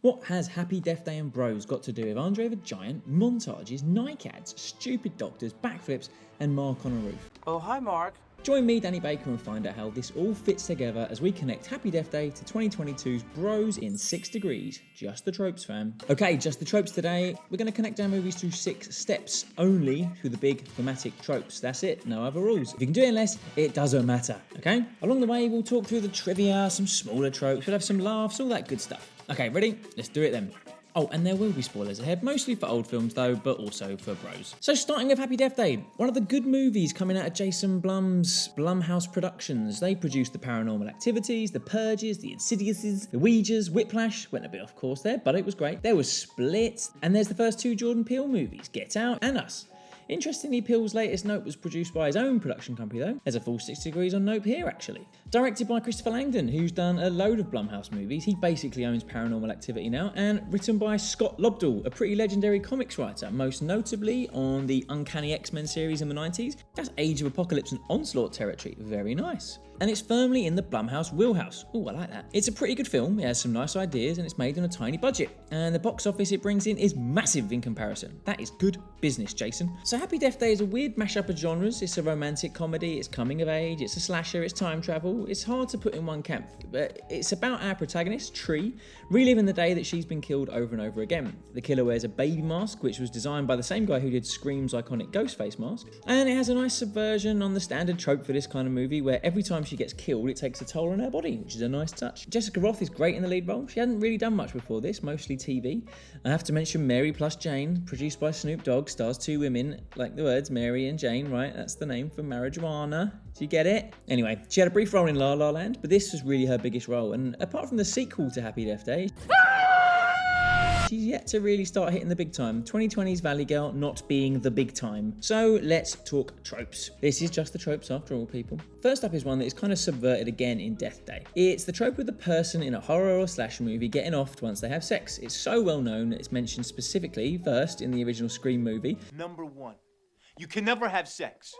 What has Happy Death Day and Bros got to do with Andre the Giant, Montages, Nike ads, stupid doctors, backflips, and Mark on a roof? Oh, hi Mark. Join me, Danny Baker, and find out how this all fits together as we connect Happy Death Day to 2022's Bros in 6 Degrees. Just the Tropes, fam. Okay, just the Tropes today. We're going to connect our movies through 6 steps, only through the big thematic tropes. That's it, no other rules. If you can do it in less, it doesn't matter, okay? Along the way, we'll talk through the trivia, some smaller tropes, we'll have some laughs, all that good stuff. Okay, ready? Let's do it then. Oh, and there will be spoilers ahead, mostly for old films though, but also for bros. So starting with Happy Death Day, one of the good movies coming out of Jason Blum's Blumhouse Productions. They produced The Paranormal Activities, The Purges, The Insidiouses, The Ouijas, Whiplash, went a bit off course there, but it was great. There was Split, and there's the first 2 Jordan Peele movies, Get Out and Us. Interestingly, Peele's latest Nope was produced by his own production company though. There's a full 6 degrees on Nope here actually. Directed by Christopher Langdon, who's done a load of Blumhouse movies. He basically owns Paranormal Activity now. And written by Scott Lobdell, a pretty legendary comics writer, most notably on the Uncanny X-Men series in the 90s. That's Age of Apocalypse and Onslaught territory. Very nice. And it's firmly in the Blumhouse wheelhouse. Ooh, I like that. It's a pretty good film, it has some nice ideas, and it's made on a tiny budget. And the box office it brings in is massive in comparison. That is good business, Jason. So Happy Death Day is a weird mashup of genres. It's a romantic comedy, it's coming of age, it's a slasher, it's time travel. It's hard to put in one camp, but it's about our protagonist, Tree, reliving the day that she's been killed over and over again. The killer wears a baby mask, which was designed by the same guy who did Scream's iconic Ghostface mask. And it has a nice subversion on the standard trope for this kind of movie, where every time she gets killed, it takes a toll on her body, which is a nice touch. Jessica Rothe is great in the lead role. She hadn't really done much before this, mostly TV. I have to mention Mary plus Jane, produced by Snoop Dogg, stars 2 women, like the words Mary and Jane, right? That's the name for marijuana. Do you get it? Anyway, she had a brief role in La La Land, but this was really her biggest role. And apart from the sequel to Happy Death Day, she's yet to really start hitting the big time. 2020's Valley Girl not being the big time. So let's talk tropes. This is just the tropes after all, people. First up is one that is kind of subverted again in Death Day. It's the trope of the person in a horror or slasher movie getting offed once they have sex. It's so well known that it's mentioned specifically first in the original Scream movie. Number 1, you can never have sex.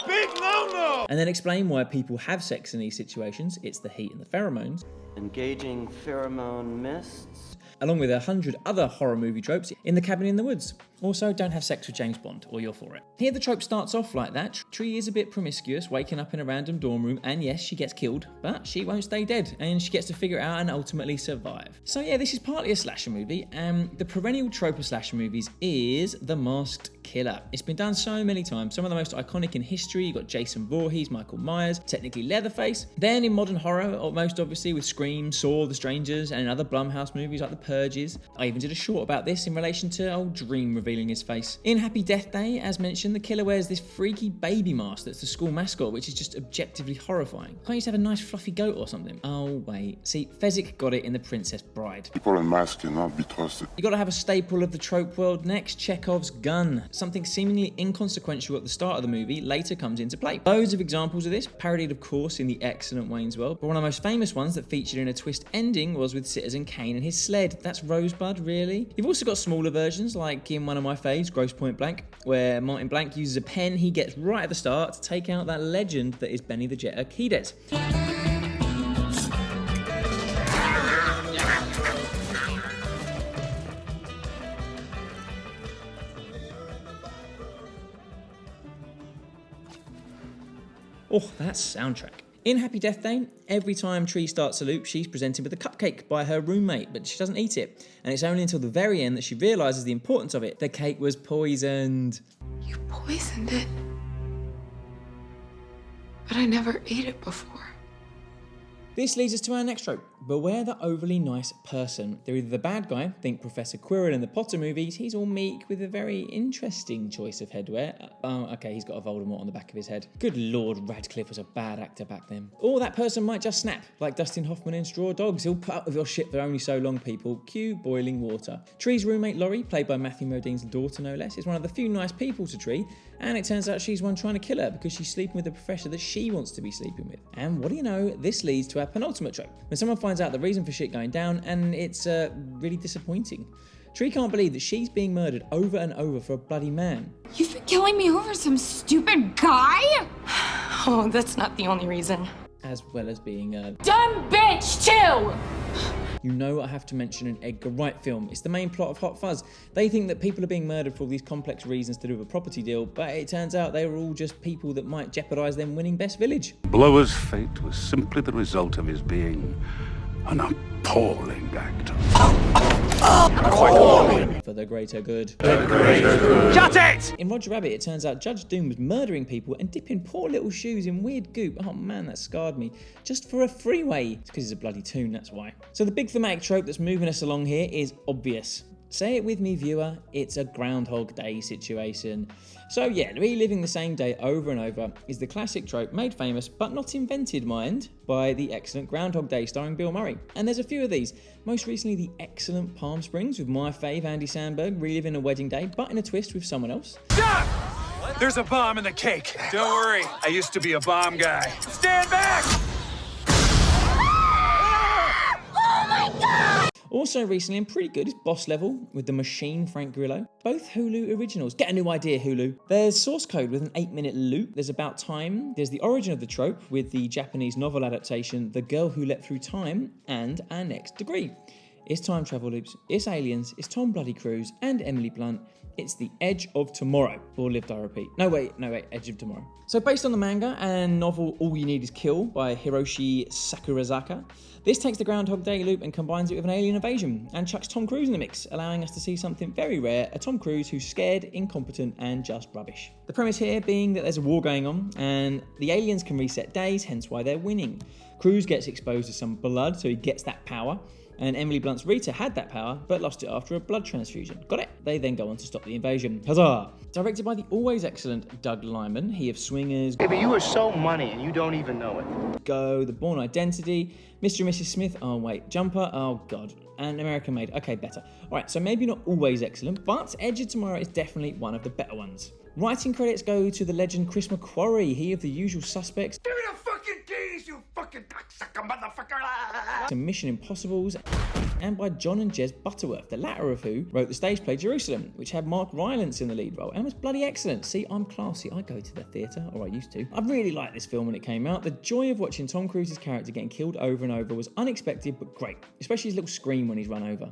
Big no-no! And then explain why people have sex in these situations. It's the heat and the pheromones. Engaging pheromone mists. Along with 100 other horror movie tropes in The Cabin in the Woods. Also, don't have sex with James Bond, or you're for it. Here the trope starts off like that. Tree is a bit promiscuous, waking up in a random dorm room, and yes, she gets killed, but she won't stay dead, and she gets to figure it out and ultimately survive. So yeah, this is partly a slasher movie, and the perennial trope of slasher movies is the masked killer. It's been done so many times, some of the most iconic in history. You've got Jason Voorhees, Michael Myers, technically Leatherface. Then in modern horror, most obviously with Scream, Saw, The Strangers, and in other Blumhouse movies like The Purges. I even did a short about this in relation to old Dream revealing his face. In Happy Death Day, as mentioned, the killer wears this freaky baby mask that's the school mascot, which is just objectively horrifying. Can't you just have a nice fluffy goat or something? Oh wait, see, Fezzik got it in The Princess Bride. People in masks cannot be trusted. You gotta have a staple of the trope world next, Chekhov's gun. Something seemingly inconsequential at the start of the movie later comes into play. Loads of examples of this, parodied of course in the excellent Wayne's World, but one of the most famous ones that featured in a twist ending was with Citizen Kane and his sled. That's Rosebud, really? You've also got smaller versions, like in one of my faves, Grosse Point Blank, where Martin Blank uses a pen he gets right at the start to take out that legend that is Benny the Jet Urquidez. Oh, that soundtrack. In Happy Death Day, every time Tree starts a loop, she's presented with a cupcake by her roommate, but she doesn't eat it. And it's only until the very end that she realises the importance of it. The cake was poisoned. You poisoned it. But I never ate it before. This leads us to our next trope. Beware the overly nice person. They're either the bad guy, think Professor Quirrell in the Potter movies, he's all meek with a very interesting choice of headwear. Oh, okay, he's got a Voldemort on the back of his head. Good Lord, Radcliffe was a bad actor back then. Or that person might just snap, like Dustin Hoffman in Straw Dogs. He'll put up with your shit for only so long, people. Cue boiling water. Tree's roommate Laurie, played by Matthew Modine's daughter no less, is one of the few nice people to Tree, and it turns out she's one trying to kill her because she's sleeping with the professor that she wants to be sleeping with. And what do you know, this leads to our penultimate trope. When someone finds out the reason for shit going down, and it's really disappointing. Tree can't believe that she's being murdered over and over for a bloody man. You've been killing me over some stupid guy? Oh, that's not the only reason. As well as being a dumb bitch, too! you know I have to mention an Edgar Wright film. It's the main plot of Hot Fuzz. They think that people are being murdered for all these complex reasons to do with a property deal, but it turns out they were all just people that might jeopardise them winning Best Village. Blower's fate was simply the result of his being an appalling actor. For the greater good. Shut it! In Roger Rabbit, it turns out Judge Doom was murdering people and dipping poor little shoes in weird goop. Oh man, that scarred me. Just for a freeway. It's because it's a bloody tune, that's why. So the big thematic trope that's moving us along here is obvious. Say it with me, viewer, it's a Groundhog Day situation. So yeah, reliving the same day over and over is the classic trope made famous, but not invented, mind, by the excellent Groundhog Day starring Bill Murray. And there's a few of these. Most recently, the excellent Palm Springs with my fave Andy Samberg reliving a wedding day, but in a twist with someone else. Stop! There's a bomb in the cake. Don't worry, I used to be a bomb guy. Stand back! Also recently and pretty good is Boss Level with the Machine Frank Grillo. Both Hulu originals. Get a new idea, Hulu. There's Source Code with an 8-minute loop. There's About Time. There's The Origin of the Trope with the Japanese novel adaptation The Girl Who Leapt Through Time and Our Next Degree. It's time travel loops, it's aliens, it's Tom Bloody Cruise and Emily Blunt. It's The Edge of Tomorrow, or Lived I Repeat. No wait, Edge of Tomorrow. So based on the manga and novel All You Need Is Kill by Hiroshi Sakurazaka, this takes the Groundhog Day loop and combines it with an alien invasion and chucks Tom Cruise in the mix, allowing us to see something very rare, a Tom Cruise who's scared, incompetent and just rubbish. The premise here being that there's a war going on and the aliens can reset days, hence why they're winning. Cruise gets exposed to some blood, so he gets that power. And Emily Blunt's Rita had that power, but lost it after a blood transfusion. Got it? They then go on to stop the invasion. Huzzah! Directed by the always excellent Doug Liman, he of Swingers, Baby, you are so money and you don't even know it. Go, The Bourne Identity, Mr. and Mrs. Smith, oh wait, Jumper, oh god, and American Made, okay, better. Alright, so maybe not always excellent, but Edge of Tomorrow is definitely one of the better ones. Writing credits go to the legend Chris McQuarrie, he of The Usual Suspects, Give me the fucking keys, you fucking cocksucker motherfucker! to Mission Impossibles, and by John and Jez Butterworth, the latter of who wrote the stage play Jerusalem, which had Mark Rylance in the lead role and was bloody excellent. See, I'm classy, I go to the theatre, or I used to. I really liked this film when it came out. The joy of watching Tom Cruise's character getting killed over and over was unexpected but great, especially his little scream when he's run over.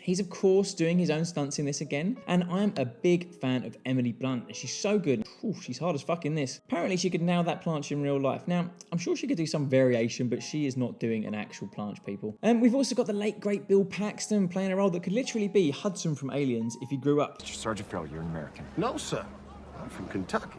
He's of course doing his own stunts in this again, and I'm a big fan of Emily Blunt. She's so good. Ooh, she's hard as fuck in this. Apparently she could nail that planche in real life. Now, I'm sure she could do some variation, but she is not doing an actual planche, people. And we've also got the late great Bill Paxton playing a role that could literally be Hudson from Aliens if he grew up. Sergeant Farrell, you're an American. No, sir. I'm from Kentucky.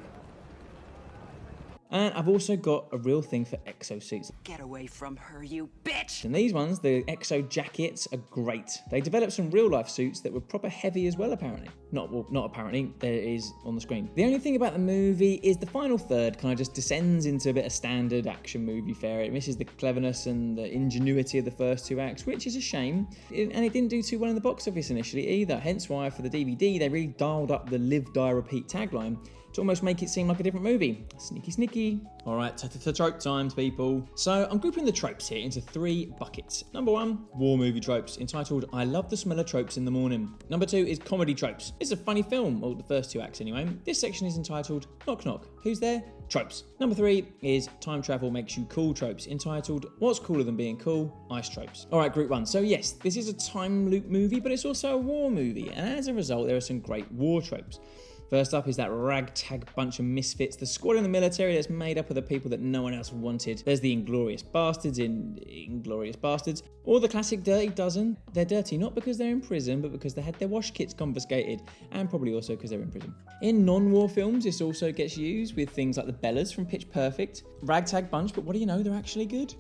And I've also got a real thing for exosuits. Get away from her, you bitch! And these ones, the exo jackets, are great. They developed some real life suits that were proper heavy as well, apparently. Not apparently, there it is on the screen. The only thing about the movie is the final third kind of just descends into a bit of standard action movie fare. It misses the cleverness and the ingenuity of the first two acts, which is a shame. And it didn't do too well in the box office initially either. Hence why for the DVD, they really dialed up the Live, Die, Repeat tagline to almost make it seem like a different movie. Sneaky, sneaky. All right, trope times, people. So I'm grouping the tropes here into 3 buckets. Number 1, war movie tropes, entitled I Love the Smell of Tropes in the Morning. Number 2 is comedy tropes. It's a funny film, well, the first 2 acts anyway. This section is entitled Knock Knock, Who's There? Tropes. Number 3 is time travel makes you cool tropes, entitled What's Cooler Than Being Cool? Ice Tropes. All right, group 1. So yes, this is a time loop movie, but it's also a war movie, and as a result, there are some great war tropes. First up is that ragtag bunch of misfits, the squad in the military that's made up of the people that no one else wanted. There's the Inglourious Bastards in Inglourious Bastards, or the classic Dirty Dozen. They're dirty not because they're in prison, but because they had their wash kits confiscated, and probably also because they're in prison. In non-war films, this also gets used with things like the Bellas from Pitch Perfect. Ragtag bunch, but what do you know, they're actually good.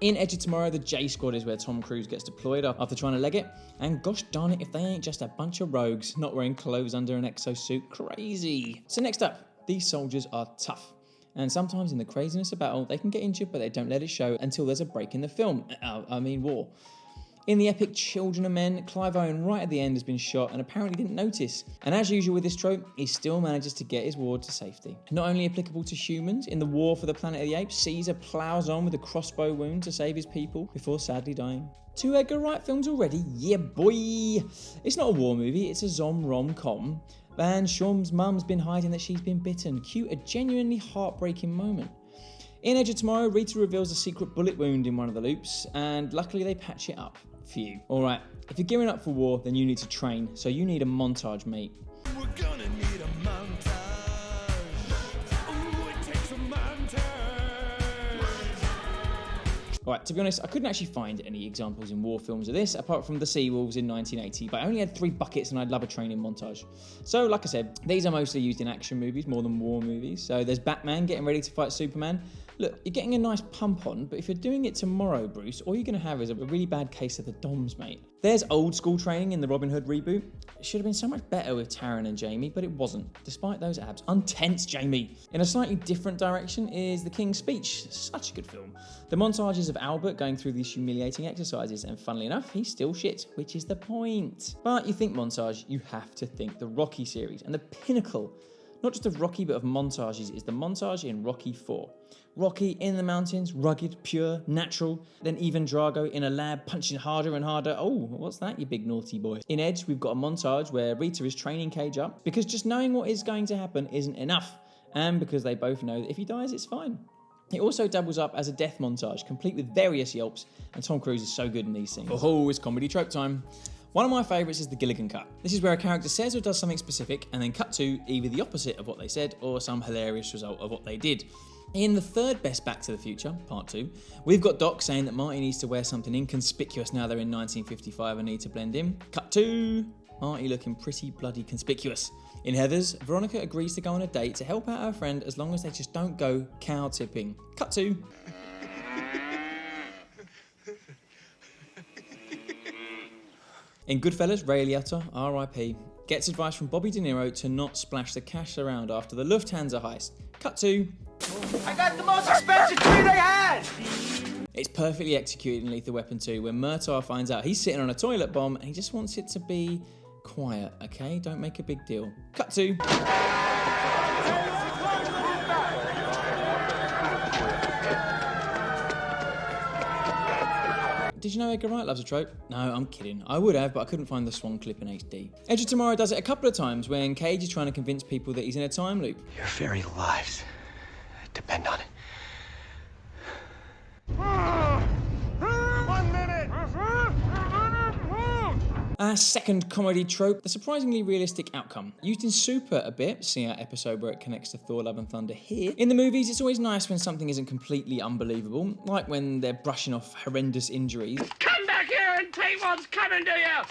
In Edge of Tomorrow, the J Squad is where Tom Cruise gets deployed after trying to leg it. And gosh darn it, if they ain't just a bunch of rogues not wearing clothes under an exosuit. Crazy. So next up, these soldiers are tough. And sometimes in the craziness of battle, they can get injured, but they don't let it show until there's a break in the film. I mean war. In the epic Children of Men, Clive Owen right at the end has been shot and apparently didn't notice. And as usual with this trope, he still manages to get his ward to safety. Not only applicable to humans, in the War for the Planet of the Apes, Caesar ploughs on with a crossbow wound to save his people before sadly dying. 2 Edgar Wright films already? Yeah boy! It's not a war movie, it's a rom-com. And Sean's mum's been hiding that she's been bitten. Cue a genuinely heartbreaking moment. In Edge of Tomorrow, Rita reveals a secret bullet wound in one of the loops, and luckily they patch it up for you. Alright, if you're gearing up for war, then you need to train, so you need a montage, mate. We're gonna need a montage. Ooh, it takes a montage. Alright, to be honest, I couldn't actually find any examples in war films of this, apart from The Seawolves in 1980, but I only had 3 buckets and I'd love a training montage. So, like I said, these are mostly used in action movies more than war movies. So there's Batman getting ready to fight Superman. Look, you're getting a nice pump on, but if you're doing it tomorrow, Bruce, all you're going to have is a really bad case of the DOMS, mate. There's old school training in the Robin Hood reboot. It should have been so much better with Taron and Jamie, but it wasn't, despite those abs. Untense, Jamie. In a slightly different direction is The King's Speech. Such a good film. The montages of Albert going through these humiliating exercises, and funnily enough, he's still shit, which is the point. But you think montage, you have to think the Rocky series, and the pinnacle, not just of Rocky, but of montages, is the montage in Rocky IV. Rocky in the mountains, rugged, pure, natural. Then even Drago in a lab, punching harder and harder. Oh, what's that, you big naughty boy? In Edge, we've got a montage where Rita is training Cage up because just knowing what is going to happen isn't enough. And because they both know that if he dies, it's fine. It also doubles up as a death montage, complete with various yelps, and Tom Cruise is so good in these scenes. Oh, it's comedy trope time. One of my favourites is the Gilligan cut. This is where a character says or does something specific and then cut to either the opposite of what they said or some hilarious result of what they did. In the third best Back to the Future, part 2, we've got Doc saying that Marty needs to wear something inconspicuous now they're in 1955 and need to blend in. Cut to Marty looking pretty bloody conspicuous. In Heathers, Veronica agrees to go on a date to help out her friend as long as they just don't go cow tipping. Cut to in Goodfellas, Ray Liotta, R.I.P., gets advice from Bobby De Niro to not splash the cash around after the Lufthansa heist. Cut to I got the most expensive tree they had! it's perfectly executed in Lethal Weapon 2 when Murtaugh finds out he's sitting on a toilet bomb and he just wants it to be quiet, okay? Don't make a big deal. Cut to did you know Edgar Wright loves a trope? No, I'm kidding. I would have, but I couldn't find the Swan clip in HD. Edge of Tomorrow does it a couple of times when Cage is trying to convince people that he's in a time loop. Your very lives depend on it. 1 minute. Our second comedy trope, the surprisingly realistic outcome. Used in Super a bit, see our episode where it connects to Thor Love and Thunder here. In the movies, it's always nice when something isn't completely unbelievable, like when they're brushing off horrendous injuries. Come back here and take what's coming to you!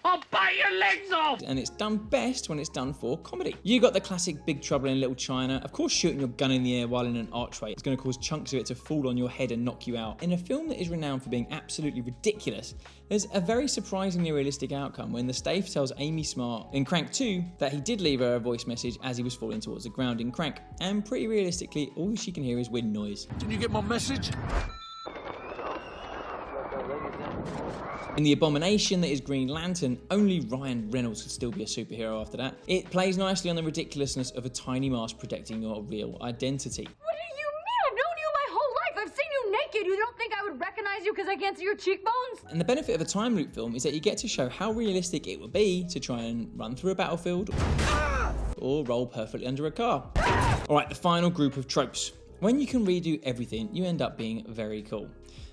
I'll bite your legs off! And it's done best when it's done for comedy. You got the classic Big Trouble in Little China. Of course, shooting your gun in the air while in an archway is going to cause chunks of it to fall on your head and knock you out. In a film that is renowned for being absolutely ridiculous, there's a very surprisingly realistic outcome when the Stave tells Amy Smart in Crank 2 that he did leave her a voice message as he was falling towards the ground in Crank. And pretty realistically, all she can hear is wind noise. Did you get my message? In The Abomination that is Green Lantern, only Ryan Reynolds could still be a superhero after that. It plays nicely on the ridiculousness of a tiny mask protecting your real identity. What do you mean? I've known you my whole life. I've seen you naked. You don't think I would recognize you because I can't see your cheekbones? And the benefit of a time loop film is that you get to show how realistic it would be to try and run through a battlefield or roll perfectly under a car. Alright, the final group of tropes. When you can redo everything, you end up being very cool.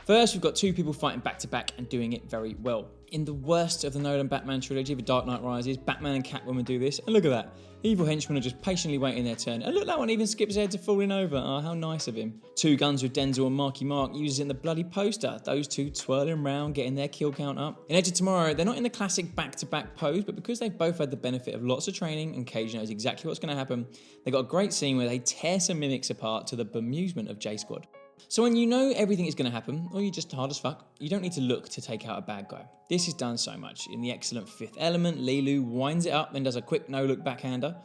First, we've got 2 people fighting back to back and doing it very well. In the worst of the Nolan Batman trilogy, The Dark Knight Rises, Batman and Catwoman do this, and look at that. Evil henchmen are just patiently waiting their turn. And look, that one even skips ahead to falling over. Oh, how nice of him. 2 Guns with Denzel and Marky Mark uses it in the bloody poster. Those 2 twirling around, getting their kill count up. In Edge of Tomorrow, they're not in the classic back-to-back pose, but because they've both had the benefit of lots of training and Cage knows exactly what's going to happen, they got a great scene where they tear some mimics apart to the bemusement of J Squad. So when you know everything is going to happen, or you're just hard as fuck, you don't need to look to take out a bad guy. This is done so much. In the excellent Fifth Element, Lilu winds it up and does a quick no-look backhander.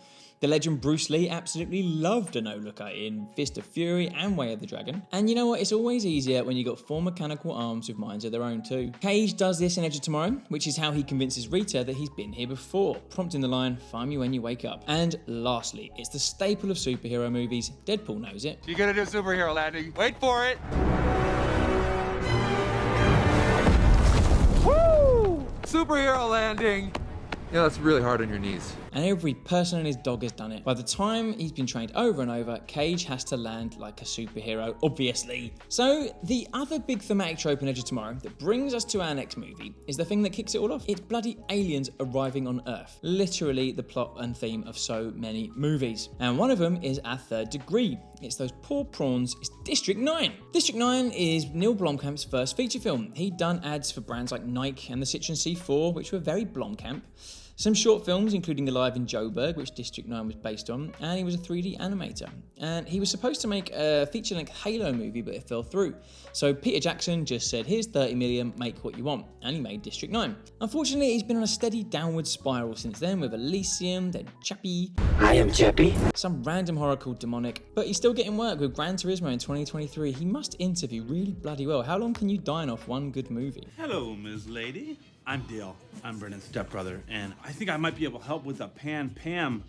The legend Bruce Lee absolutely loved a no-looker in Fist of Fury and Way of the Dragon. And you know what? It's always easier when you got 4 mechanical arms with minds of their own too. Cage does this in Edge of Tomorrow, which is how he convinces Rita that he's been here before, prompting the line, "Find me when you wake up." And lastly, it's the staple of superhero movies. Deadpool knows it. You gonna do a superhero landing? Wait for it. Woo! Superhero landing. Yeah, that's really hard on your knees. And every person and his dog has done it. By the time he's been trained over and over, Cage has to land like a superhero, obviously. So the other big thematic trope in Edge of Tomorrow that brings us to our next movie is the thing that kicks it all off. It's bloody aliens arriving on Earth. Literally the plot and theme of so many movies. And one of them is Our Third Degree. It's those poor prawns. It's District 9. District 9 is Neil Blomkamp's first feature film. He'd done ads for brands like Nike and the Citroen C4, which were very Blomkamp. Some short films, including Alive in Joburg, which District 9 was based on, and he was a 3D animator. And he was supposed to make a feature-length Halo movie, but it fell through. So Peter Jackson just said, "Here's 30 million, make what you want," and he made District 9. Unfortunately, he's been on a steady downward spiral since then, with Elysium, then Chappie. I am Chappie. Some random horror called Demonic, but he's still getting work with Gran Turismo in 2023. He must interview really bloody well. How long can you dine off one good movie? Hello, Ms. Lady. I'm Dale. I'm Brennan's stepbrother, and I think I might be able to help with the Pan-Pam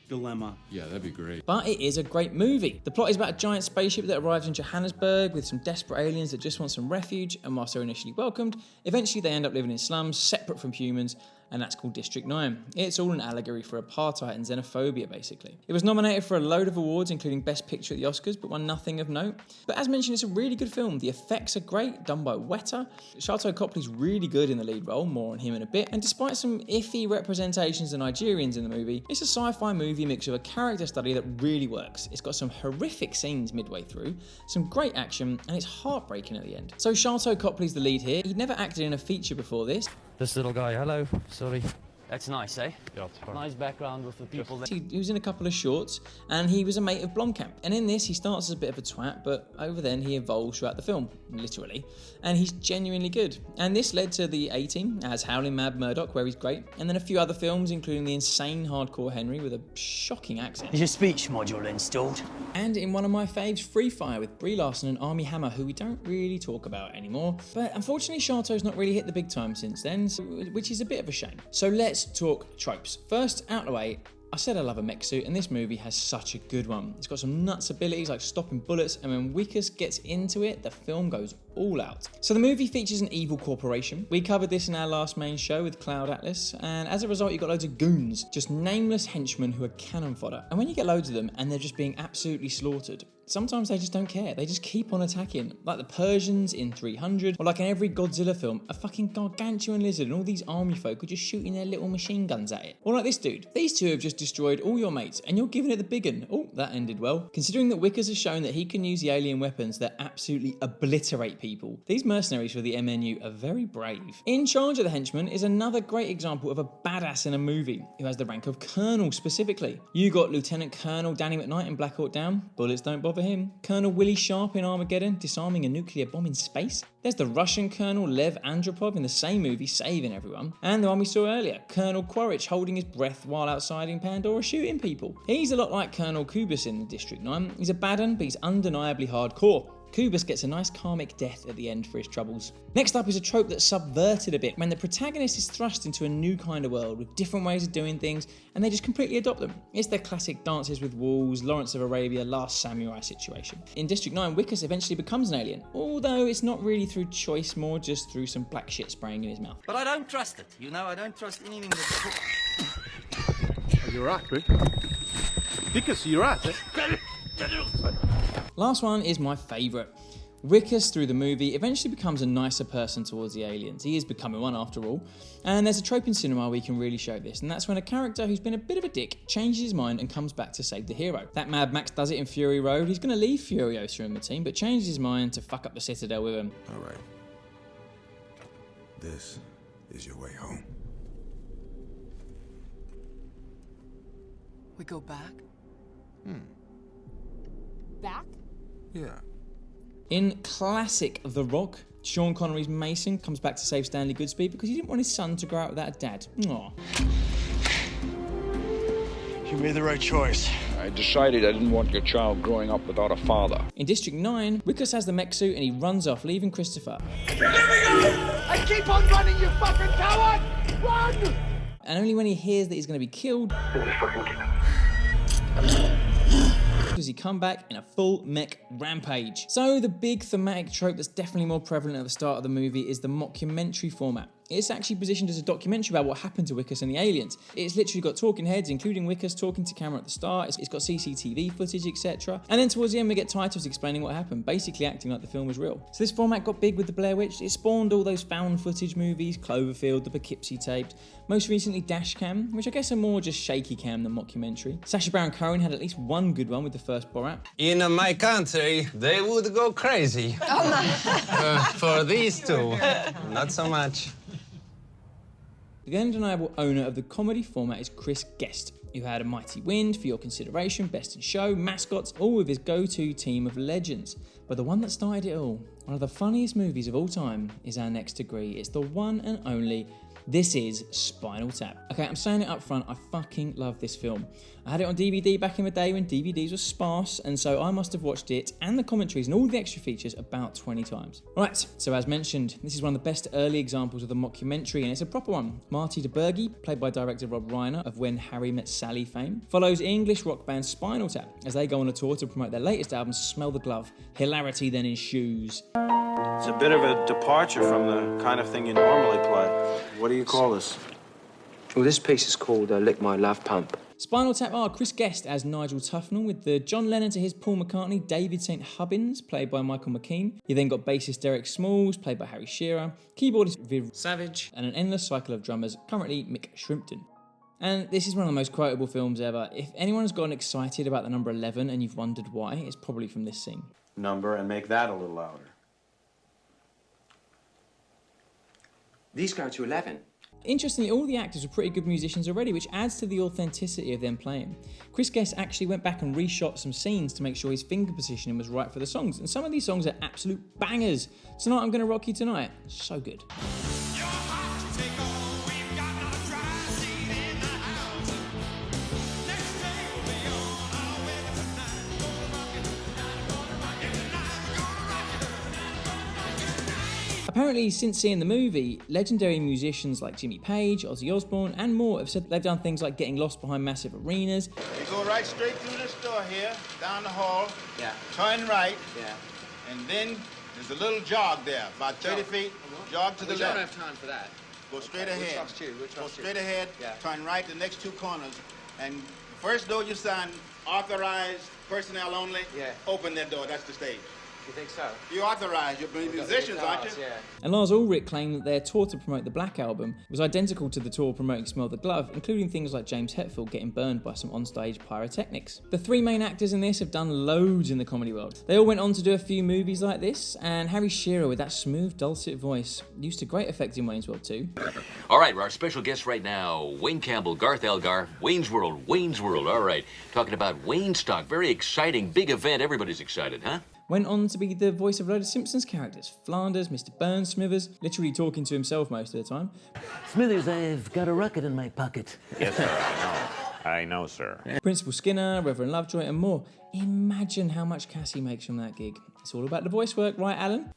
dilemma. Yeah, that'd be great. But it is a great movie. The plot is about a giant spaceship that arrives in Johannesburg with some desperate aliens that just want some refuge, and whilst they're initially welcomed, eventually they end up living in slums, separate from humans, and that's called District 9. It's all an allegory for apartheid and xenophobia, basically. It was nominated for a load of awards, including Best Picture at the Oscars, but won nothing of note. But as mentioned, it's a really good film. The effects are great, done by Weta. Sharlto Copley's really good in the lead role, more on him in a bit, and despite some iffy representations of Nigerians in the movie, it's a sci-fi movie mixed with a character study that really works. It's got some horrific scenes midway through, some great action, and it's heartbreaking at the end. So Sharlto Copley's the lead here. He'd never acted in a feature before this. This little guy, hello, sorry. That's nice, eh? Yeah, it's fun. Nice background with the people there. He was in a couple of shorts, and he was a mate of Blomkamp. And in this, he starts as a bit of a twat, but over then he evolves throughout the film, literally. And he's genuinely good. And this led to the A-Team as Howling Mad Murdoch, where he's great, and then a few other films, including the insane Hardcore Henry with a shocking accent. Is your speech module installed? And in one of my faves, Free Fire with Brie Larson and Armie Hammer, who we don't really talk about anymore. But unfortunately, Sharlto's not really hit the big time since then, which is a bit of a shame. So let's talk tropes. First, out of the way, I said I love a mech suit, and this movie has such a good one. It's got some nuts abilities like stopping bullets, and when Wickes gets into it, the film goes all out. So the movie features an evil corporation. We covered this in our last main show with Cloud Atlas, and as a result, you've got loads of goons, just nameless henchmen who are cannon fodder. And when you get loads of them, and they're just being absolutely slaughtered, sometimes they just don't care. They just keep on attacking. Like the Persians in 300, or like in every Godzilla film, a fucking gargantuan lizard and all these army folk are just shooting their little machine guns at it. Or like this dude. These two have just destroyed all your mates, and you're giving it the big un. Oh, that ended well. Considering that Wickes has shown that he can use the alien weapons that absolutely obliterate people, these mercenaries for the MNU are very brave. In charge of the henchmen is another great example of a badass in a movie, who has the rank of Colonel specifically. You got Lieutenant Colonel Danny McKnight in Black Hawk Down, bullets don't bother him. Colonel Willie Sharp in Armageddon, disarming a nuclear bomb in space. There's the Russian Colonel Lev Andropov in the same movie, saving everyone. And the one we saw earlier, Colonel Quaritch holding his breath while outside in Pandora shooting people. He's a lot like Colonel Kubis in District 9. He's a bad un, but he's undeniably hardcore. Kubis gets a nice karmic death at the end for his troubles. Next up is a trope that's subverted a bit, when the protagonist is thrust into a new kind of world with different ways of doing things, and they just completely adopt them. It's their classic Dances with Wolves, Lawrence of Arabia, Last Samurai situation. In District 9, Wickes eventually becomes an alien, although it's not really through choice, more just through some black shit spraying in his mouth. But I don't trust it. You know, I don't trust anything that... Oh, you're right, Rick. Because you're right, eh? Last one is my favourite. Wickes, through the movie, eventually becomes a nicer person towards the aliens. He is becoming one after all. And there's a trope in cinema where we can really show this, and that's when a character who's been a bit of a dick changes his mind and comes back to save the hero. That Mad Max does it in Fury Road. He's going to leave Furiosa in the team, but changes his mind to fuck up the Citadel with him. All right. This is your way home. We go back? Back? Yeah. In classic The Rock, Sean Connery's Mason comes back to save Stanley Goodspeed because he didn't want his son to grow up without a dad. Aww. You made the right choice. I decided I didn't want your child growing up without a father. In District 9, Wickes has the mech suit and he runs off, leaving Christopher. Let me go! I keep on running, you fucking coward! Run! And only when he hears that he's going to be killed does he come back in a full mech rampage. So the big thematic trope that's definitely more prevalent at the start of the movie is the mockumentary format. It's actually positioned as a documentary about what happened to Wickes and the aliens. It's literally got talking heads, including Wickes talking to camera at the start. It's got CCTV footage, etc. And then towards the end, we get titles explaining what happened, basically acting like the film was real. So this format got big with the Blair Witch. It spawned all those found footage movies, Cloverfield, the Poughkeepsie tapes, most recently Dashcam, which I guess are more just shaky cam than mockumentary. Sacha Baron Cohen had at least one good one with the first Borat. In my country, they would go crazy. For these two, not so much. The undeniable owner of the comedy format is Chris Guest, who had A Mighty Wind, For Your Consideration, Best in Show, Mascots, all with his go-to team of legends. But the one that started it all, one of the funniest movies of all time, is our next degree. It's the one and only This Is Spinal Tap. Okay, I'm saying it up front, I fucking love this film. I had it on DVD back in the day when DVDs were sparse, and so I must have watched it and the commentaries and all the extra features about 20 times. Right, so as mentioned, this is one of the best early examples of the mockumentary, and it's a proper one. Marty DeBurgi, played by director Rob Reiner of When Harry Met Sally fame, follows English rock band Spinal Tap as they go on a tour to promote their latest album, Smell the Glove. Hilarity then ensues. It's a bit of a departure from the kind of thing you normally play. What do you call this? Well, this piece is called Lick My Love Pump. Spinal Tap are Chris Guest as Nigel Tufnell, with the John Lennon to his Paul McCartney, David St. Hubbins, played by Michael McKean. You then got bassist Derek Smalls, played by Harry Shearer, keyboardist Viv Savage, and an endless cycle of drummers, currently Mick Shrimpton. And this is one of the most quotable films ever. If anyone's gotten excited about the number 11 and you've wondered why, it's probably from this scene. Number, and make that a little louder. These go to 11. Interestingly, all the actors were pretty good musicians already, which adds to the authenticity of them playing. Chris Guest actually went back and reshot some scenes to make sure his finger positioning was right for the songs, and some of these songs are absolute bangers. Tonight I'm Gonna Rock You Tonight, so good. Apparently, since seeing the movie, legendary musicians like Jimmy Page, Ozzy Osbourne, and more have said they've done things like getting lost behind massive arenas. You go right straight through this door here, down the hall. Yeah. Turn right. Yeah. And then there's a little jog there, about 30 feet. Jog to the left. We don't have time for that. Go straight ahead. Go straight ahead. Yeah. Turn right the next two corners. And the first door you sign, authorized personnel only. Yeah. Open that door. That's the stage. You think so? You authorized. You're musicians, aren't you? Yeah. And Lars Ulrich claimed that their tour to promote the Black Album was identical to the tour promoting Smell the Glove, including things like James Hetfield getting burned by some onstage pyrotechnics. The three main actors in this have done loads in the comedy world. They all went on to do a few movies like this, and Harry Shearer, with that smooth, dulcet voice, used to great effect in Wayne's World too. All right, our special guest right now, Wayne Campbell, Garth Elgar, Wayne's World. All right, talking about Wayne Stock. Very exciting, big event. Everybody's excited, huh? Went on to be the voice of a load of Simpsons characters. Flanders, Mr. Burns, Smithers, literally talking to himself most of the time. Smithers, I've got a rocket in my pocket. Yes, sir, I know, sir. Principal Skinner, Reverend Lovejoy, and more. Imagine how much Cassie makes from that gig. It's all about the voice work, right, Alan?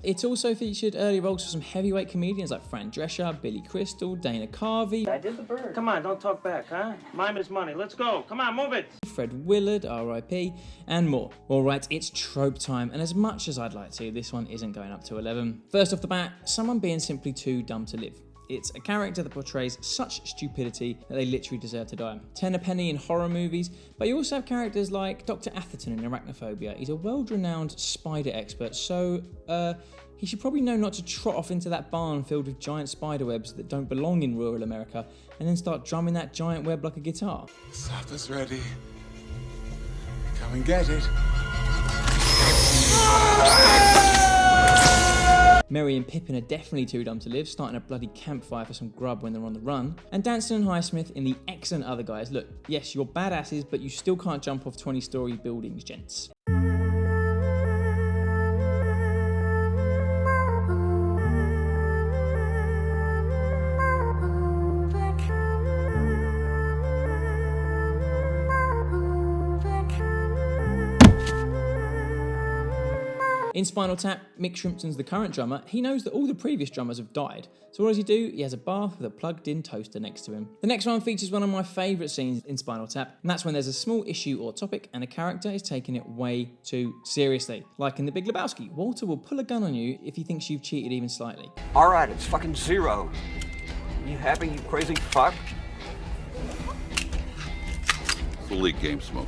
It also featured early roles for some heavyweight comedians like Fran Drescher, Billy Crystal, Dana Carvey. I did the bird. Come on, don't talk back, huh? Mime is money. Let's go. Come on, move it. Fred Willard, R.I.P., and more. All right, it's trope time, and as much as I'd like to, this one isn't going up to 11. First off the bat, someone being simply too dumb to live. It's a character that portrays such stupidity that they literally deserve to die. Tenpenny in horror movies, but you also have characters like Dr. Atherton in Arachnophobia. He's a world-renowned spider expert, so he should probably know not to trot off into that barn filled with giant spider webs that don't belong in rural America, and then start drumming that giant web like a guitar. Supper's ready. Come and get it. Merry and Pippin are definitely too dumb to live, starting a bloody campfire for some grub when they're on the run. And Danson and Highsmith in the excellent Other Guys. Look, yes, you're badasses, but you still can't jump off 20-story buildings, gents. In Spinal Tap, Mick Shrimpton's the current drummer. He knows that all the previous drummers have died. So what does he do? He has a bath with a plugged-in toaster next to him. The next one features one of my favourite scenes in Spinal Tap, and that's when there's a small issue or topic and a character is taking it way too seriously. Like in The Big Lebowski, Walter will pull a gun on you if he thinks you've cheated even slightly. All right, it's fucking 0. You happy, you crazy fuck? The league game smoke.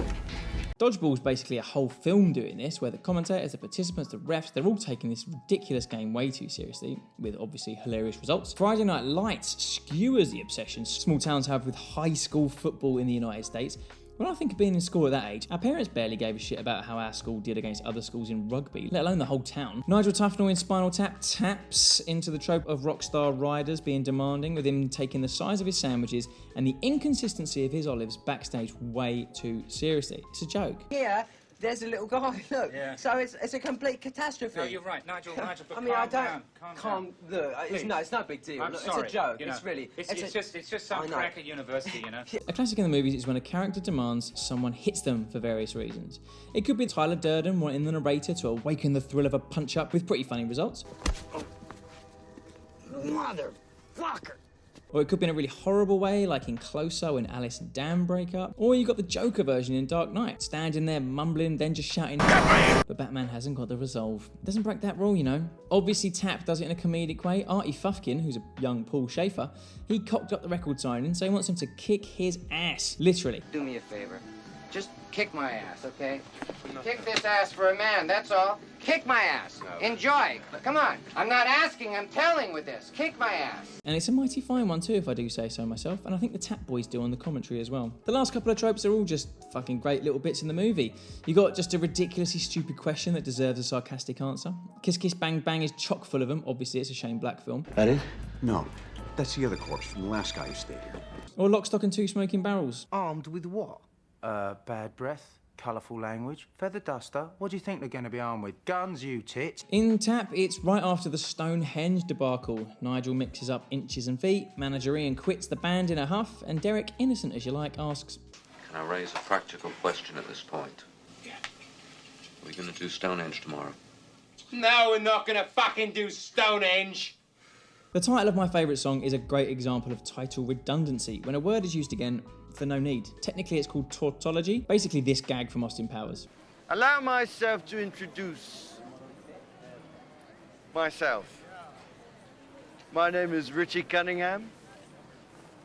Dodgeball's basically a whole film doing this, where the commentators, the participants, the refs, they're all taking this ridiculous game way too seriously, with obviously hilarious results. Friday Night Lights skewers the obsession small towns have with high school football in the United States. When I think of being in school at that age, our parents barely gave a shit about how our school did against other schools in rugby, let alone the whole town. Nigel Tufnell in Spinal Tap taps into the trope of rock star riders being demanding, with him taking the size of his sandwiches and the inconsistency of his olives backstage way too seriously. It's a joke. Here, there's a little guy, look. Yeah. So it's a complete catastrophe. No, you're right, Nigel, but I mean, I don't... calm down. Look, it's no big deal. I'm Look, sorry. It's a joke, You know, it's really... It's just some crack at university, you know. A classic in the movies is when a character demands someone hits them for various reasons. It could be Tyler Durden wanting the narrator to awaken the thrill of a punch-up with pretty funny results. Motherfucker! Or it could be in a really horrible way, like in Closer when Alice and Dan break up. Or you got the Joker version in Dark Knight, standing there mumbling, then just shouting, but Batman hasn't got the resolve. Doesn't break that rule, you know. Obviously Tap does it in a comedic way. Artie Fufkin, who's a young Paul Schaefer, he cocked up the record signing, so he wants him to kick his ass, literally. Do me a favor. Just kick my ass, okay? Kick this ass for a man, that's all. Kick my ass. Enjoy. Come on. I'm not asking, I'm telling with this. Kick my ass. And it's a mighty fine one too, if I do say so myself, and I think the Tap Boys do on the commentary as well. The last couple of tropes are all just fucking great little bits in the movie. You got just a ridiculously stupid question that deserves a sarcastic answer. Kiss Kiss Bang Bang is chock full of them. Obviously it's a Shane Black film. That it? No. That's the other corpse from the last guy who stayed here. Or Lock, Stock and Two Smoking Barrels. Armed with what? Bad breath, colourful language, feather duster. What do you think they're going to be armed with? Guns, you tit? In Tap, it's right after the Stonehenge debacle. Nigel mixes up inches and feet, manager Ian quits the band in a huff, and Derek, innocent as you like, asks, Can I raise a practical question at this point? Yeah. Are we going to do Stonehenge tomorrow? No, we're not gonna fucking do Stonehenge. The title of my favourite song is a great example of title redundancy, when a word is used again for no need. Technically it's called tautology, basically this gag from Austin Powers. Allow myself to introduce myself. My name is Richie Cunningham.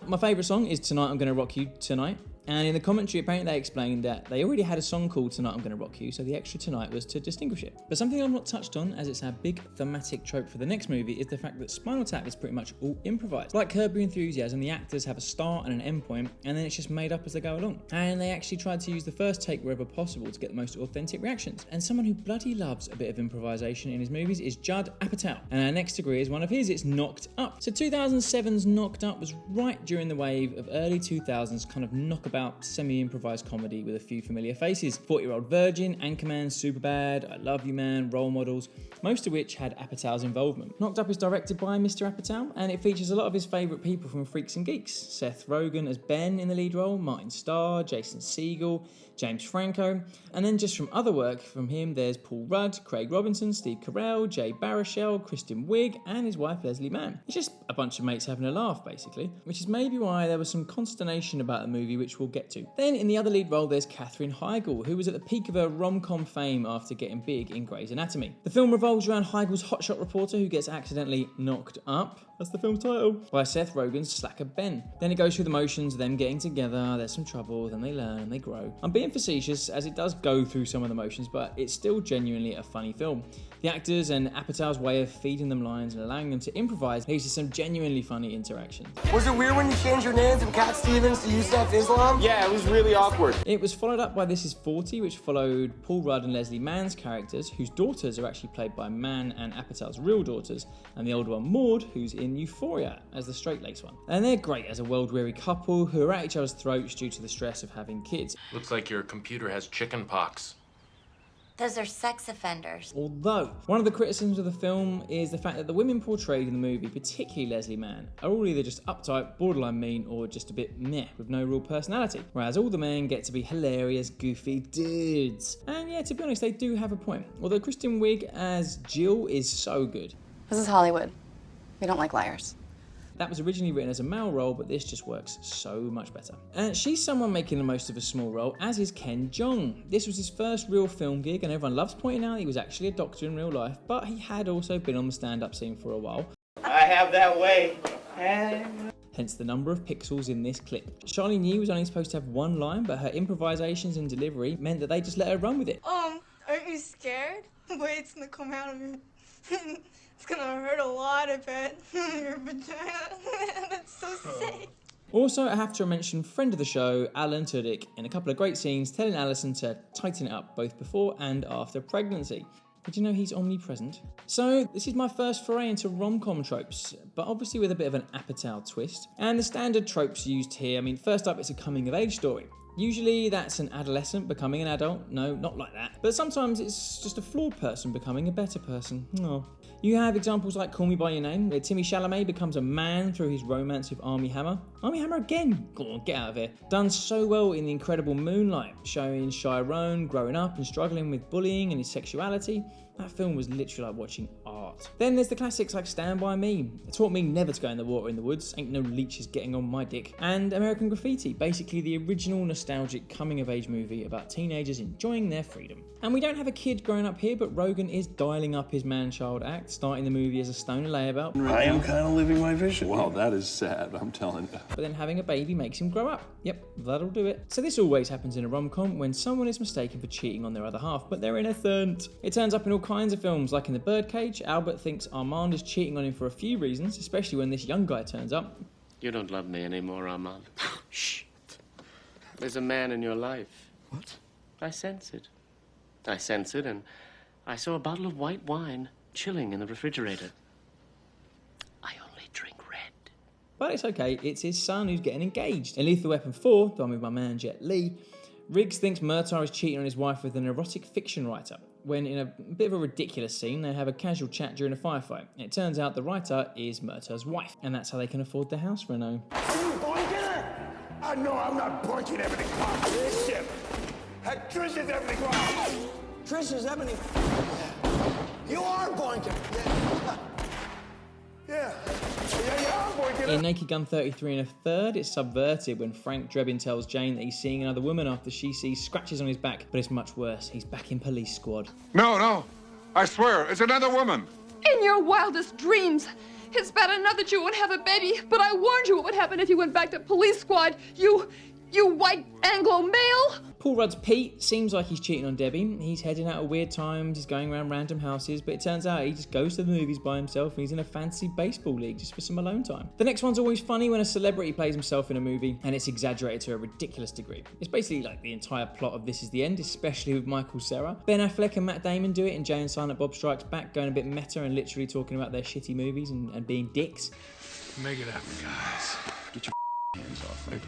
My favourite song is Tonight I'm Gonna Rock You Tonight. And in the commentary, apparently they explained that they already had a song called Tonight I'm Gonna Rock You, so the extra tonight was to distinguish it. But something I've not touched on, as it's our big thematic trope for the next movie, is the fact that Spinal Tap is pretty much all improvised. Like Curb Your Enthusiasm, the actors have a start and an end point, and then it's just made up as they go along. And they actually tried to use the first take wherever possible to get the most authentic reactions. And someone who bloody loves a bit of improvisation in his movies is Judd Apatow. And our next degree is one of his, it's Knocked Up. So 2007's Knocked Up was right during the wave of early 2000s kind of knockabout, semi-improvised comedy with a few familiar faces. 40-Year-Old Virgin, Anchorman, Superbad, I Love You Man, Role Models, most of which had Apatow's involvement. Knocked Up is directed by Mr. Apatow, and it features a lot of his favourite people from Freaks and Geeks. Seth Rogen as Ben in the lead role, Martin Starr, Jason Segel, James Franco, and then just from other work from him, there's Paul Rudd, Craig Robinson, Steve Carell, Jay Baruchel, Kristen Wiig, and his wife Leslie Mann. It's just a bunch of mates having a laugh, basically, which is maybe why there was some consternation about the movie, which we'll get to. Then in the other lead role, there's Katherine Heigl, who was at the peak of her rom-com fame after getting big in Grey's Anatomy. The film revolves around Heigl's hotshot reporter who gets accidentally knocked up, that's the film's title, by Seth Rogen's slacker Ben. Then it goes through the motions of them getting together, there's some trouble, then they learn and they grow. I'm being facetious as it does go through some of the motions, but it's still genuinely a funny film. The actors and Apatow's way of feeding them lines and allowing them to improvise leads to some genuinely funny interactions. Was it weird when you changed your name from Cat Stevens to Yusuf Islam? Yeah, it was really awkward. It was followed up by This Is 40, which followed Paul Rudd and Leslie Mann's characters, whose daughters are actually played by Mann and Apatow's real daughters, and the older one, Maud, who's in Euphoria as the straight-laced one. And they're great as a world-weary couple who are at each other's throats due to the stress of having kids. Looks like your computer has chicken pox. Those are sex offenders. Although, one of the criticisms of the film is the fact that the women portrayed in the movie, particularly Leslie Mann, are all either just uptight, borderline mean, or just a bit meh, with no real personality. Whereas all the men get to be hilarious, goofy dudes. And yeah, to be honest, they do have a point. Although Kristen Wiig as Jill is so good. This is Hollywood. We don't like liars. That was originally written as a male role, but this just works so much better. And she's someone making the most of a small role, as is Ken Jeong. This was his first real film gig, and everyone loves pointing out he was actually a doctor in real life, but he had also been on the stand-up scene for a while. I have that way. Hence the number of pixels in this clip. Charlene Yi was only supposed to have one line, but her improvisations and delivery meant that they just let her run with it. Aren't you scared? Wait, it's gonna come out of you. It's gonna hurt a lot, I bet. Your vagina. That's so sick. Also, I have to mention friend of the show, Alan Tudyk, in a couple of great scenes telling Alison to tighten it up both before and after pregnancy. Did you know he's omnipresent? So, this is my first foray into rom-com tropes, but obviously with a bit of an Apatow twist. And the standard tropes used here, first up, it's a coming-of-age story. Usually that's an adolescent becoming an adult. No, not like that. But sometimes it's just a flawed person becoming a better person. Oh. You have examples like Call Me By Your Name, where Timmy Chalamet becomes a man through his romance with Armie Hammer. Armie Hammer again! Go on, get out of here. Done so well in The Incredible Moonlight, showing Chiron growing up and struggling with bullying and his sexuality. That film was literally like watching art. Then there's the classics like Stand By Me. It taught me never to go in the water in the woods, ain't no leeches getting on my dick. And American Graffiti, basically the original nostalgic coming of age movie about teenagers enjoying their freedom. And we don't have a kid growing up here, but Rogan is dialing up his man-child act, starting the movie as a stoner layabout. I am kind of living my vision. Well, that is sad, I'm telling you. But then having a baby makes him grow up. Yep, that'll do it. So this always happens in a rom-com when someone is mistaken for cheating on their other half, but they're innocent. It turns up in all kinds of films, like in The Birdcage, Albert thinks Armand is cheating on him for a few reasons, especially when this young guy turns up. You don't love me anymore, Armand. Shh. There's a man in your life. What? I sense it. I sense it, and I saw a bottle of white wine chilling in the refrigerator. I only drink red. But it's okay, it's his son who's getting engaged. In Lethal Weapon 4, the one with my man Jet Li, Riggs thinks Murtaugh is cheating on his wife with an erotic fiction writer, when in a bit of a ridiculous scene, they have a casual chat during a firefight. It turns out the writer is Murtaugh's wife, and that's how they can afford their house reno. Are you boinking it? No, I'm not boinking everything. This shit. Trish is everything wrong. Trish is everything. You are boinking. Yeah, I'm boinking. In Naked Gun 33 and a third, it's subverted when Frank Drebin tells Jane that he's seeing another woman after she sees scratches on his back, but it's much worse. He's back in police squad. No, I swear, it's another woman. In your wildest dreams. It's bad enough that you won't have a baby, but I warned you what would happen if you went back to police squad. You white Anglo male! Paul Rudd's Pete seems like he's cheating on Debbie. He's heading out at weird times, he's going around random houses, but it turns out he just goes to the movies by himself and he's in a fancy baseball league just for some alone time. The next one's always funny when a celebrity plays himself in a movie and it's exaggerated to a ridiculous degree. It's basically like the entire plot of This Is the End, especially with Michael Cera. Ben Affleck and Matt Damon do it in Jay and Silent Bob Strikes Back, going a bit meta and literally talking about their shitty movies and being dicks. Make it happen, guys. Get your hands off me.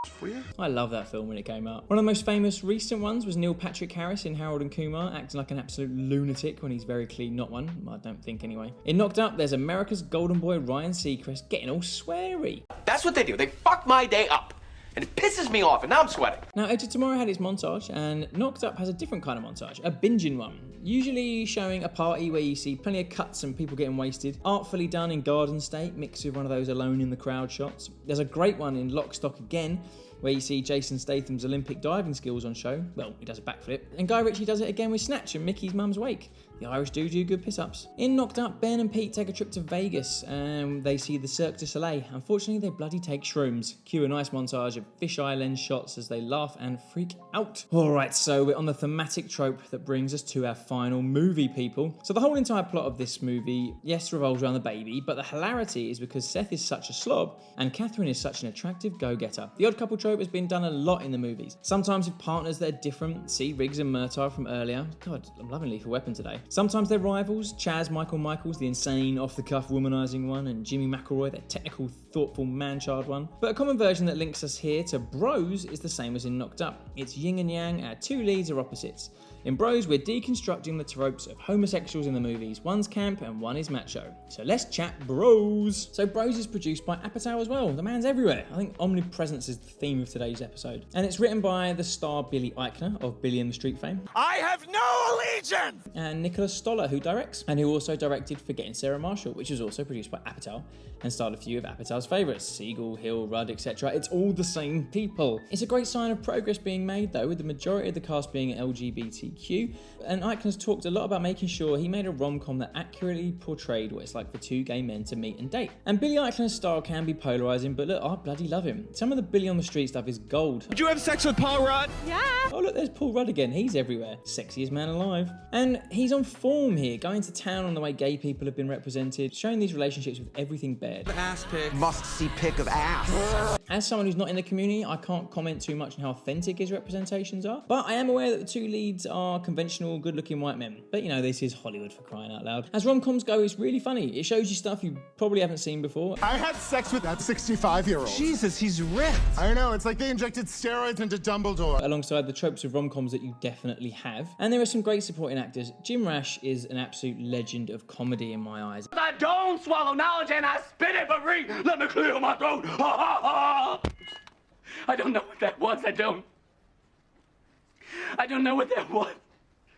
For you? I love that film when it came out. One of the most famous recent ones was Neil Patrick Harris in Harold and Kumar, acting like an absolute lunatic when he's very clearly not one. I don't think anyway. In Knocked Up, there's America's golden boy Ryan Seacrest getting all sweary. That's what they do. They fuck my day up. And it pisses me off, and now I'm sweating. Now, Edge of Tomorrow had its montage, and Knocked Up has a different kind of montage, a binging one. Usually showing a party where you see plenty of cuts and people getting wasted, artfully done in Garden State, mixed with one of those alone in the crowd shots. There's a great one in Lock, Stock Again, where you see Jason Statham's Olympic diving skills on show. Well, he does a backflip. And Guy Ritchie does it again with Snatch and Mickey's mum's wake. The Irish do good piss-ups. In Knocked Up, Ben and Pete take a trip to Vegas and they see the Cirque du Soleil. Unfortunately, they bloody take shrooms. Cue a nice montage of fisheye lens shots as they laugh and freak out. Alright, so we're on the thematic trope that brings us to our final movie, people. So the whole entire plot of this movie, yes, revolves around the baby, but the hilarity is because Seth is such a slob and Catherine is such an attractive go-getter. The odd couple trope has been done a lot in the movies. Sometimes with partners that are different. See Riggs and Murtaugh from earlier. God, I'm loving Lethal Weapon today. Sometimes they're rivals. Chaz Michaels, the insane, off-the-cuff womanizing one, and Jimmy McElroy, the technical, thoughtful man-child one. But a common version that links us here to bros is the same as in Knocked Up. It's yin and yang, our two leads are opposites. In Bros, we're deconstructing the tropes of homosexuals in the movies. One's camp and one is macho. So let's chat Bros. So Bros is produced by Apatow as well. The man's everywhere. I think omnipresence is the theme of today's episode. And it's written by the star Billy Eichner of Billy and the Street fame. I have no allegiance! And Nicholas Stoller, who directs, and who also directed Forgetting Sarah Marshall, which was also produced by Apatow and starred a few of Apatow's favourites, Siegel, Hill, Rudd, etc. It's all the same people. It's a great sign of progress being made though, with the majority of the cast being LGBTQ, and Eichner's talked a lot about making sure he made a rom-com that accurately portrayed what it's like for two gay men to meet and date. And Billy Eichner's style can be polarising, but look, I bloody love him. Some of the Billy on the Street stuff is gold. Did you have sex with Paul Rudd? Yeah. Oh look, there's Paul Rudd again, he's everywhere. Sexiest man alive. And he's on form here, going to town on the way gay people have been represented, showing these relationships with everything bared. Ass pic. Must see pic of ass. As someone who's not in the community, I can't comment too much on how authentic his representations are, but I am aware that the two leads are conventional, good-looking white men. But you know, this is Hollywood for crying out loud. As rom-coms go, it's really funny. It shows you stuff you probably haven't seen before. I had sex with that 65-year-old. Jesus, he's ripped. I know, it's like they injected steroids into Dumbledore. Alongside the tropes of rom-coms that you definitely have. And there are some great supporting actors. Jim Rash is an absolute legend of comedy in my eyes. I don't swallow knowledge and I spit it, but let me clear my throat. I don't know what that was. I don't know what that was.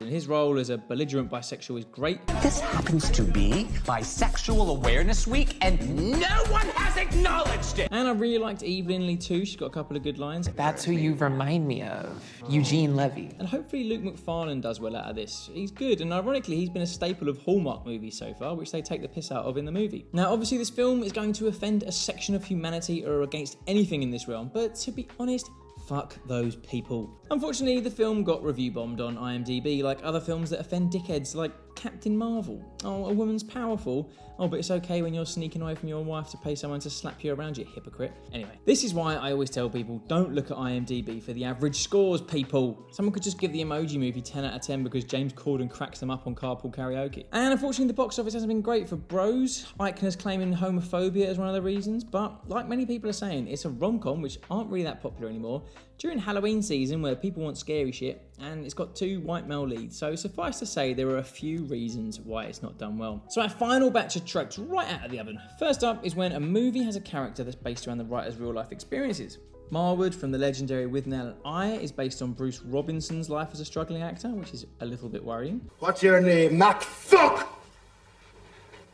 And his role as a belligerent bisexual is great. This happens to be Bisexual Awareness Week, and no one has acknowledged it! And I really liked Evelyn Lee too. She's got a couple of good lines. That's who you remind me of, Eugene Levy. And hopefully Luke McFarlane does well out of this. He's good, and ironically he's been a staple of Hallmark movies so far, which they take the piss out of in the movie. Now obviously this film is going to offend a section of humanity or against anything in this realm, but to be honest, fuck those people. Unfortunately, the film got review bombed on IMDb like other films that offend dickheads like Captain Marvel. Oh, a woman's powerful. Oh, but it's okay when you're sneaking away from your wife to pay someone to slap you around, you hypocrite. Anyway, this is why I always tell people, don't look at IMDb for the average scores, people. Someone could just give the Emoji Movie 10 out of 10 because James Corden cracks them up on Carpool Karaoke. And unfortunately, the box office hasn't been great for Bros. Eichner's claiming homophobia as one of the reasons, but like many people are saying, it's a rom-com which aren't really that popular anymore during Halloween season where people want scary shit, and it's got two white male leads, so suffice to say there are a few reasons why it's not done well. So our final batch of tropes right out of the oven. First up is when a movie has a character that's based around the writer's real life experiences. Marwood from the legendary With Nell and I is based on Bruce Robinson's life as a struggling actor, which is a little bit worrying. What's your name, Mac Fuck?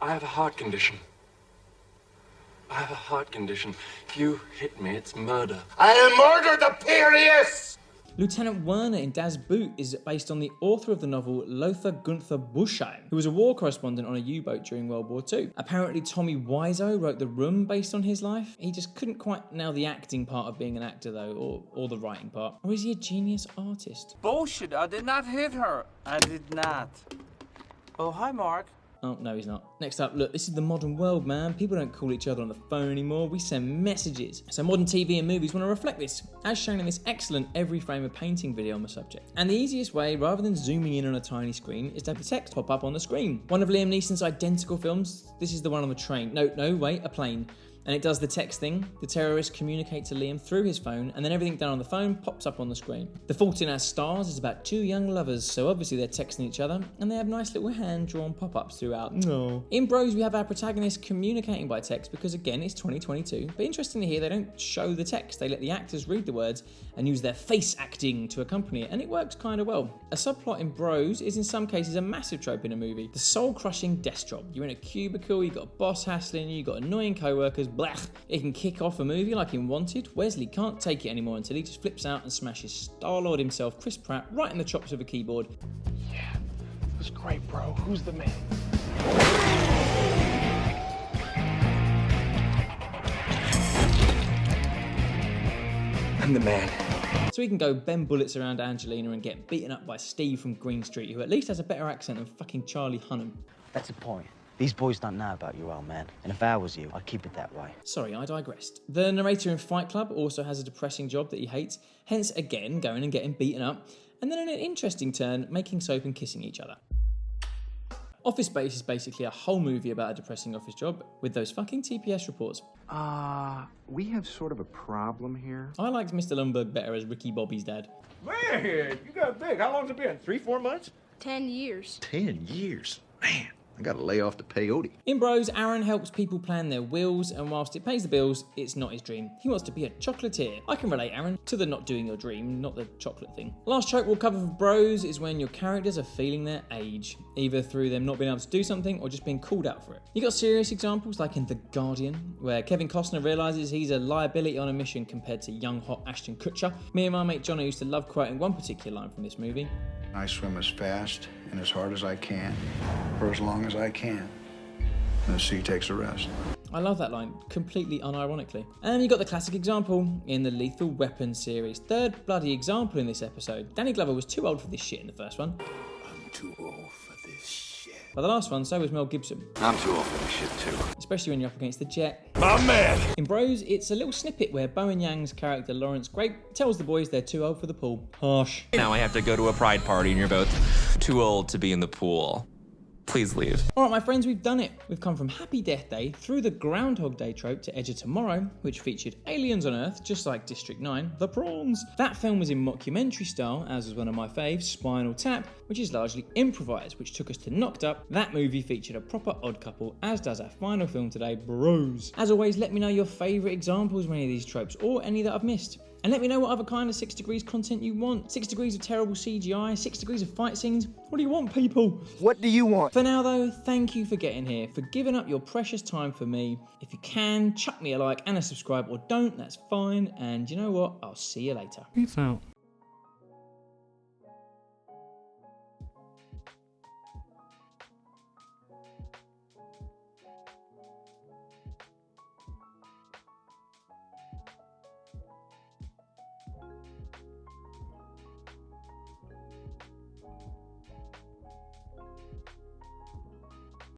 I have a heart condition. I have a heart condition. If you hit me, it's murder. I am murdered the Perius! Lieutenant Werner in Das Boot is based on the author of the novel Lothar Gunther Buschheim, who was a war correspondent on a U-boat during World War II. Apparently Tommy Wiseau wrote The Room based on his life. He just couldn't quite nail the acting part of being an actor though, or the writing part. Or is he a genius artist? Bullshit, I did not hit her. I did not. Oh, hi, Mark. Oh, no, he's not. Next up, look, this is the modern world, man. People don't call each other on the phone anymore. We send messages. So modern TV and movies want to reflect this, as shown in this excellent every frame a painting video on the subject. And the easiest way, rather than zooming in on a tiny screen, is to have the text pop up on the screen. One of Liam Neeson's identical films, this is the one on the train. No, wait, a plane. And it does the text thing. The terrorists communicate to Liam through his phone, and then everything done on the phone pops up on the screen. The Fault in Our Stars is about two young lovers, so obviously they're texting each other, and they have nice little hand-drawn pop-ups throughout. No. In Bros, we have our protagonists communicating by text because, again, it's 2022. But interestingly here, they don't show the text. They let the actors read the words and use their face acting to accompany it, and it works kind of well. A subplot in Bros is in some cases a massive trope in a movie. The soul-crushing desk job. You're in a cubicle, you've got a boss hassling you, you've got annoying co-workers, blech. It can kick off a movie like in Wanted. Wesley can't take it anymore until he just flips out and smashes Star-Lord himself, Chris Pratt, right in the chops with a keyboard. Yeah, it was great, bro. Who's the man? I'm the man. So he can go bend bullets around Angelina and get beaten up by Steve from Green Street, who at least has a better accent than fucking Charlie Hunnam. That's the point. These boys don't know about you, old man. And if I was you, I'd keep it that way. Sorry, I digressed. The narrator in Fight Club also has a depressing job that he hates, hence again going and getting beaten up, and then in an interesting turn, making soap and kissing each other. Office Space is basically a whole movie about a depressing office job with those fucking TPS reports. We have sort of a problem here. I liked Mr. Lundberg better as Ricky Bobby's dad. Man, you got big. How long's it been? 3-4 months? 10 years. 10 years. Man, I gotta lay off the peyote. In Bros, Aaron helps people plan their wills, and whilst it pays the bills, it's not his dream. He wants to be a chocolatier. I can relate, Aaron, to the not doing your dream, not the chocolate thing. Last trope we'll cover for Bros is when your characters are feeling their age, either through them not being able to do something or just being called out for it. You got serious examples like in The Guardian, where Kevin Costner realises he's a liability on a mission compared to young hot Ashton Kutcher. Me and my mate Johnny used to love quoting one particular line from this movie. I swim as fast and as hard as I can, for as long as I can. And the sea takes a rest. I love that line, completely unironically. And you got the classic example in the Lethal Weapon series. Third bloody example in this episode. Danny Glover was too old for this shit in the first one. I'm too old for this shit. By the last one, so was Mel Gibson. I'm too old for this shit, too. Especially when you're up against the Jet. My man! In Bros, it's a little snippet where Bowen Yang's character Lawrence Grape tells the boys they're too old for the pool. Harsh. Now I have to go to a pride party and you're both too old to be in the pool. Please leave. Alright my friends, we've done it. We've come from Happy Death Day through the Groundhog Day trope to Edge of Tomorrow, which featured aliens on Earth, just like District 9, the prawns. That film was in mockumentary style, as was one of my faves, Spinal Tap, which is largely improvised, which took us to Knocked Up. That movie featured a proper odd couple, as does our final film today, Bros. As always, let me know your favourite examples of any of these tropes, or any that I've missed. And let me know what other kind of 6 Degrees content you want. 6 Degrees of terrible CGI, 6 Degrees of fight scenes. What do you want, people? What do you want? For now, though, thank you for getting here, for giving up your precious time for me. If you can, chuck me a like and a subscribe, or don't, that's fine. And you know what? I'll see you later. Peace out.